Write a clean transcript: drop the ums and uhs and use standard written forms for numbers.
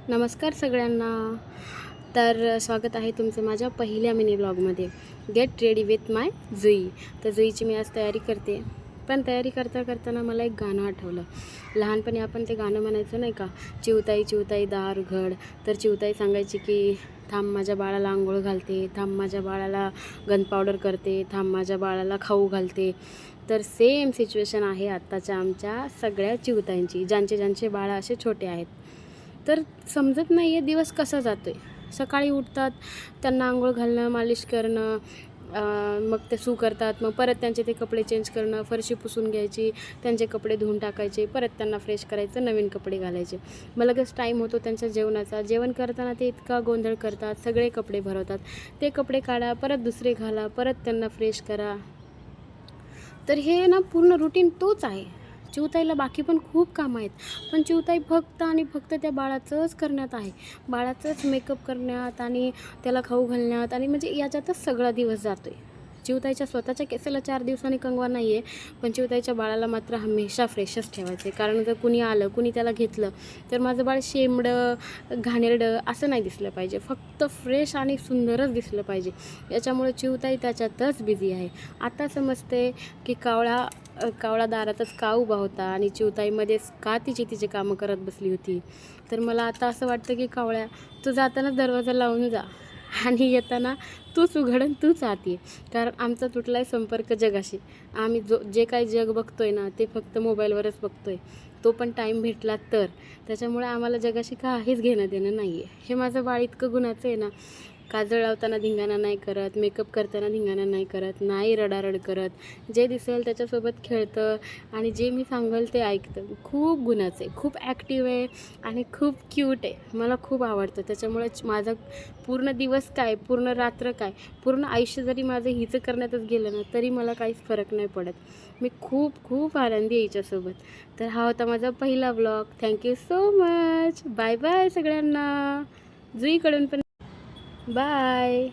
नमस्कार सगळ्यांना. तर स्वागत आहे तुमचं माझ्या पहिल्या मिनी ब्लॉगमध्ये गेट रेडी विथ माय जुई. तर जुईची मी आज तयारी करते. पण तयारी करताना मला एक गाणं आठवलं. लहानपणी आपण ते गाणं म्हणायचं नाही का, चिवताई चिवताई दार उघड. तर चिवताई सांगायची की थांब माझ्या बाळाला आंघोळ घालते, थांब माझ्या बाळाला गन पावडर करते, थांब माझ्या बाळाला खाऊ घालते. तर सेम सिच्युएशन आहे आत्ताच्या आमच्या सगळ्या चिवताईंची, ज्यांचे बाळं असे छोटे आहेत. तर समजत नाही आहे दिवस कसा जातो आहे. सकाळी उठतात, त्यांना आंघोळ घालणं, मालिश करणं, मग ते सू करतात, मग परत त्यांचे ते कपडे चेंज करणं, फरशी पुसून घ्यायची, त्यांचे कपडे धुवून टाकायचे, परत त्यांना फ्रेश करायचं, नवीन कपडे घालायचे. मग लगेच टाईम होतो त्यांच्या जेवणाचा. जेवण करताना ते इतका गोंधळ करतात, सगळे कपडे भरवतात. ते कपडे काढा, परत दुसरे घाला, परत त्यांना फ्रेश करा. तर हे ना पूर्ण रुटीन तोच आहे. चिवताईला बाकी पण खूप कामं आहेत, पण चिवताई फक्त आणि फक्त त्या बाळाचंच करण्यात आहे. बाळाचंच मेकअप करण्यात आणि त्याला खाऊ घालण्यात आणि म्हणजे याच्यातच सगळा दिवस जातो आहे. चिवताईच्या स्वतःच्या केसाला 4 दिवसांनी कंगवा नाही आहे, पण चिवताईच्या बाळाला मात्र हमेशा फ्रेशच ठेवायचं आहे. कारण जर कुणी आलं, कुणी त्याला घेतलं, तर माझं बाळ शेंबडं, घाणेरडं असं नाही दिसलं पाहिजे. फक्त फ्रेश आणि सुंदरच दिसलं पाहिजे. याच्यामुळे चिवताई त्याच्यातच बिझी आहे. आता समजते की कावळा दारातच का उभा होता आणि चिवताईमध्येच का तिचे कामं करत बसली होती. तर मला आता असं वाटतं की कावळ्या, तू जाताना दरवाजा लावून जा आणि येताना तूच उघड आणि तूच आत ये. कारण आमचा तुटला आहे संपर्क जगाशी. आम्ही जे काही जग बघतो आहे ना, ते फक्त मोबाईलवरच बघतो आहे, तो पण टाईम भेटला तर. त्याच्यामुळे आम्हाला जगाशी काहीच घेणं देणं नाही आहे. हे माझं बाळ इतकं गुणाचं आहे ना, काजळ लावताना धिंगाणा नाही करत, मेकअप करताना धिंगाणा नाही करत, नाही रडारड करत, जे दिसेल त्याच्यासोबत खेळतं आणि जे मी सांगेल ते ऐकतं. खूप गुणाचं आहे, खूप ॲक्टिव्ह आहे आणि खूप क्यूट आहे. मला खूप आवडतं. त्याच्यामुळे माझा पूर्ण दिवस काय, पूर्ण रात्र काय, पूर्ण आयुष्य जरी माझं हिचं करण्यातच गेलं ना, तरी मला काहीच फरक नाही पडत. मी खूप खूप आनंदी आहे हिच्यासोबत. तर हा होता माझा पहिला blog. Thank you so much. Bye bye सगळ्यांना. जुईकडून पण बाय.